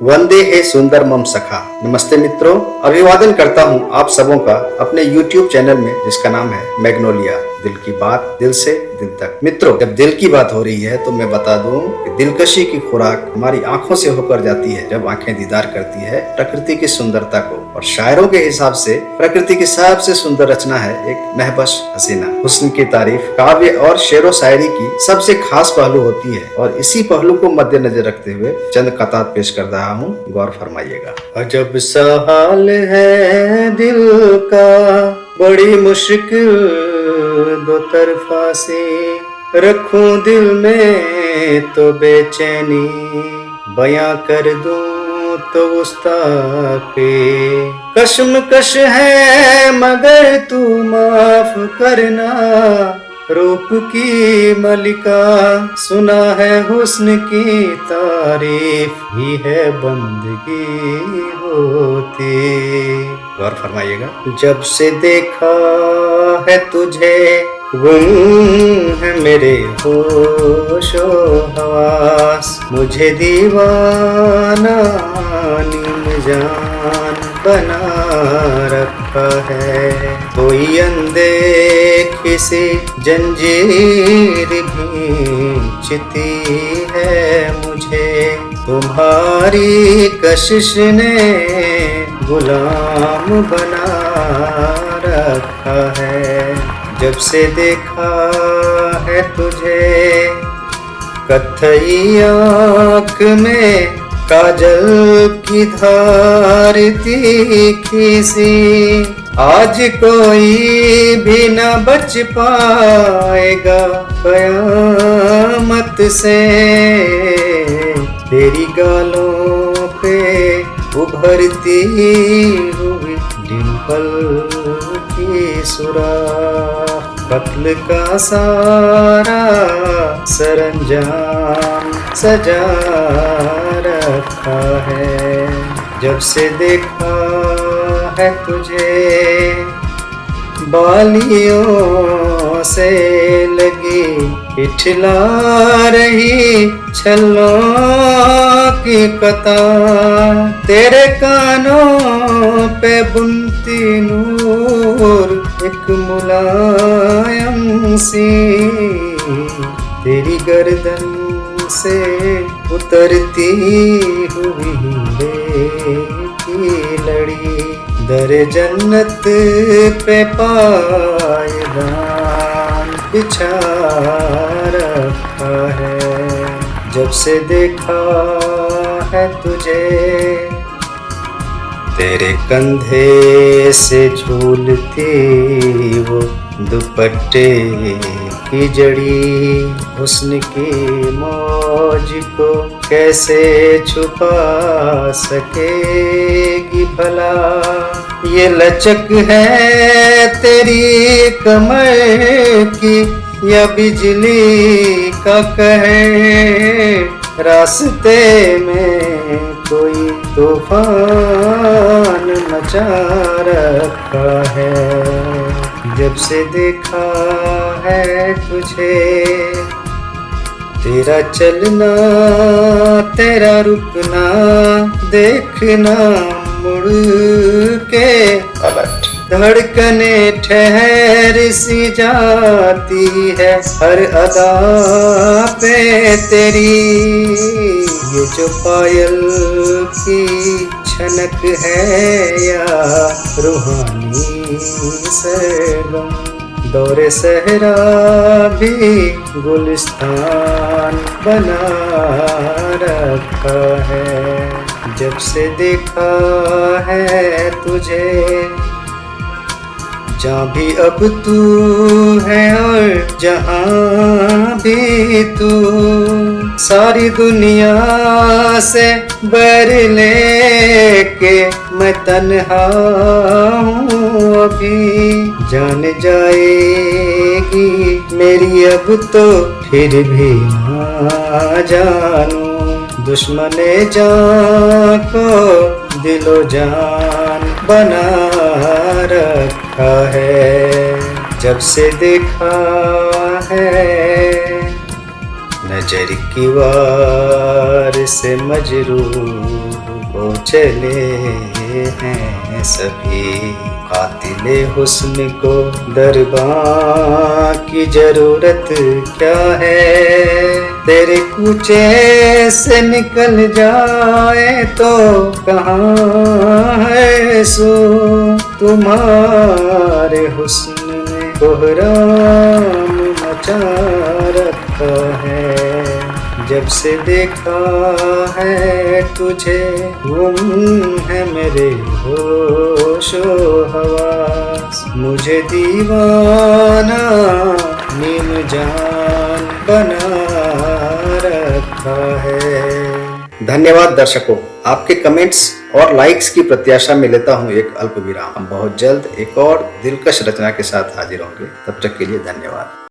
वंदे हे सुंदर मम सखा। नमस्ते मित्रों, अभिवादन करता हूँ आप सबों का अपने YouTube चैनल में जिसका नाम है मैग्नोलिया। दिल की बात दिल से दिल तक। मित्रों, जब दिल की बात हो रही है तो मैं बता दूं कि दिलकशी की खुराक हमारी आंखों से होकर जाती है जब आंखें दीदार करती है प्रकृति की सुंदरता को। और शायरों के हिसाब से प्रकृति की सबसे सुंदर रचना है एक महबस हसीना। हुस्न की तारीफ काव्य और शेरो शायरी की सबसे खास पहलू होती है और इसी पहलू को मद्देनजर रखते हुए चंद कतार पेश कर रहा हूँ, गौर फरमाइएगा। अजब सा हाल है दिल का, बड़ी मुश्किल दो तरफा से रखूं दिल में तो बेचैनी, बयां कर दूं तो उस्ता पे कश्मकश है मगर तू माफ करना। रूप की मलिका सुना है हुस्न की तारीफ ही है बंदगी होती। गौर फरमाइएगा। जब से देखा है तुझे गुम है मेरे होशो हवास, मुझे दीवाना नीम जान बना रखा है। कोई अनदेखी सी जंजीर खींचती है मुझे, तुम्हारी कशिश ने गुलाम बना रखा है। जब से देखा है तुझे कत्थई आँख में काजल की धार तीखी सी, आज कोई भी न बच पाएगा कयामत से। तेरी गालों पे उभरती हुई डिंपल की सुराख, कत्ल का सारा सरंजाम सजा रखा है। जब से देखा है तुझे बालियों से लगी इठला रही छल्लों की कतार, तेरे कानों पे बुनती नूर एक मुलायम सी, तेरी गर्दन से उतरती हुई की लड़ी, दर जन्नत पे पायदान बिछा रखा है। जब से देखा है तुझे तेरे कंधे से झूलती वो दुपट्टे की जड़ी, हुस्न की मौज को कैसे छुपा सकेगी भला। ये लचक है तेरी कमर की या बिजली का कहर, रास्ते में कोई तूफान मचा रखा है। जब से देखा है तुझे तेरा चलना तेरा रुकना देखना मुड़ के, धड़कने ठहर सी जाती है हर अदा पे तेरी। ये जो पायल की छनक है या रूहानी सरगम, दौरे सहरा भी गुलिस्तान बना रखा है। जब से देखा है तुझे जहाँ भी अब तू है और जहाँ भी तू, सारी दुनिया से बैर लेके मैं तन्हा हूँ अभी। जान जाएगी मेरी अब तो फिर भी ना जानूं, दुश्मने जान को दिलो जान बना रखा है। जब से देखा है नजर की वार से मजरूह चले हैं सभी। कातिले हुस्न को दरबार की जरूरत क्या है, तेरे कूचे से निकल जाए तो कहाँ है सो। तुम्हारे हुस्न ने कोहराम मचा रखा है, जब से देखा है तुझे गुम है मेरे होशो हवास। मुझे दीवाना नीम जान बना रखा है। धन्यवाद दर्शकों, आपके कमेंट्स और लाइक्स की प्रत्याशा में लेता हूँ एक अल्प विराम। हम बहुत जल्द एक और दिलकश रचना के साथ हाजिर होंगे, तब तक के लिए धन्यवाद।